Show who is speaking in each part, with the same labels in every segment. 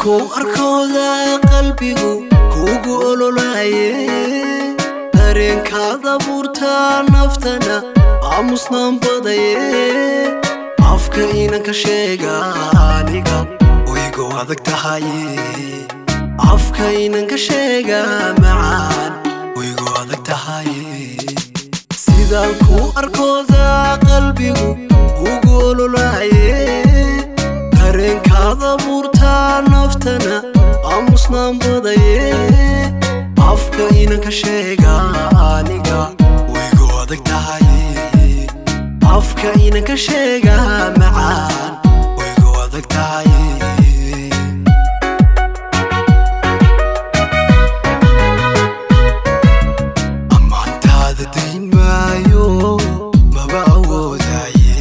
Speaker 1: ku arkooda qalbigu kugu ololaaye dareenkaada buurta naftana aamusnaan badaye afka inaan ka sheega aniga waygu adag tahaye afka inaan ka sheega macaan waygu adag tahaye sidaan ku arkooda qalbigu kugu ololaaye dareenkaada buurta naftana aamusnaan badaye afka inaan ka sheega aniga waygu adag tahaye afka inaan ka sheega macaan waygu adag tahaye ammaantaada dayn maayo maba awoodaye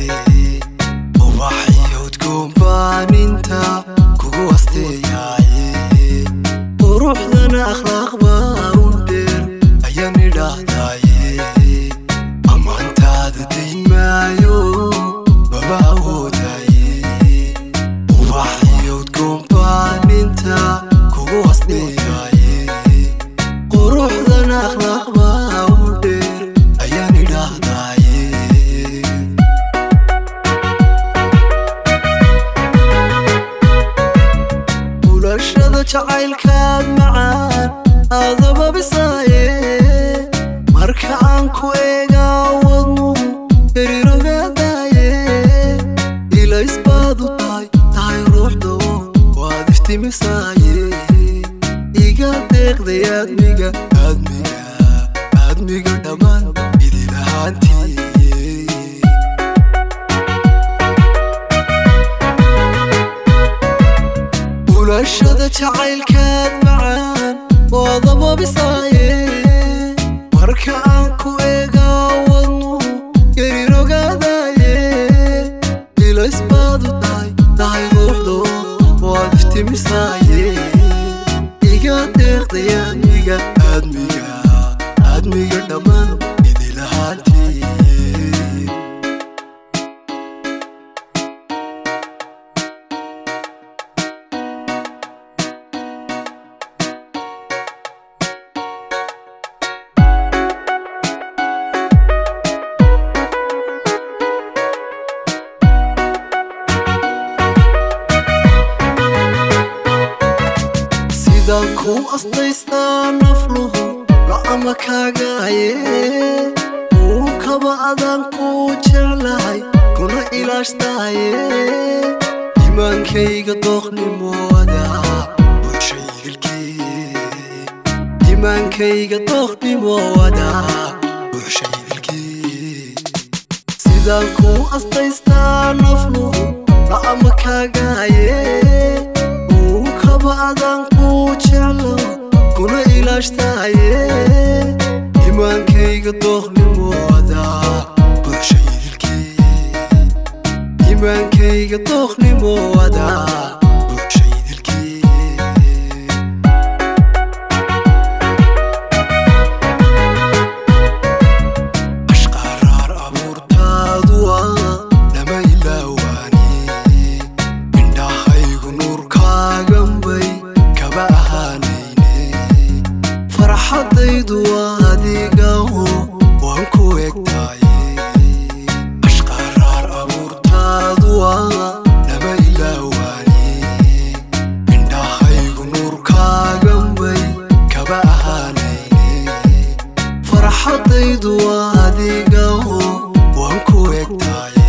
Speaker 1: ubaxiyo udgoon baan inta kugu asteeyaye quruxdana akhlaaq baa u dheer ayaan idhaahdaye ammaantaada dayn maayo maba awoodaye ubaxiyo udgoon baan inta kugu asteeyaye quruxdana akhlaaq baa u dheer ayaan idhaahdaye bulashada jacaylkaad macaan aadaba bisaaye marka aan ku eega wadnuhu garirogaadaaye ilaysbaad u tahay ruuxda waad iftimisaaye iga deeqday aadmiga dhammaan idin ahaantiye bulashada jacaylkaad macaan waadaba bisaaye marka aan ku eega wadnuhu garirogaadaaye ilaysbaad u tahay ruuxda waad iftimisaaye iga deeqday aadmiga dhammaan idin ahaantiye sidaan ku astaystaa nafluhu la'ama kaagaye uu kaba adaan ku jeclahay kuna ilaashtaye imaankayga dooqnimooda imaankayga dooqnimooda buuxshaydilkii sidaan ku astaystaa nafluhu la'ama kaagaye uu kaba adaan ku jeclo kuna ilaashtaye imaankayga dooqnimooda buuxshaydilkii imaankayga dooqnimooda buuxshaydilkii ashqaraar abuurtaadu lama ilaawaani indhahaygu nuurkaaganbay kaba ahaanayne farxadaydu adigaho waan ku egtaye ashqaraar abuurtaadu lama ilaawaani indhahaygu nuurkaaganbay kaba ahaanayne farxadaydu adigaho waan ku egtaye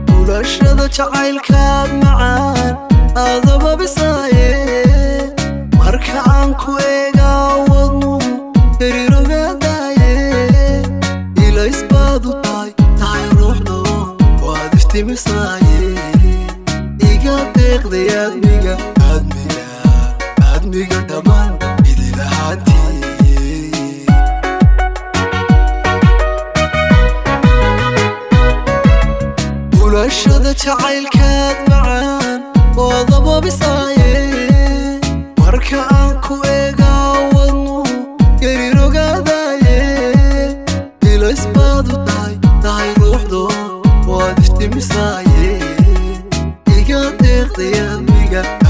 Speaker 1: bulashada jacaylkaad macaan aadaba bisaaye marka aan ku eega wadnuhu garirogaadaaye ilaysbaad u tahay ruuxda waad iftimisaaye iga deeqday aadmiga dhammaan idin ahaantiye bulashada jacaylkaad macaan waadaba bisaaye marka aan ku eega wadnuhu garirogaadaaye ilaysbaad u tahay ruuxda qalbiga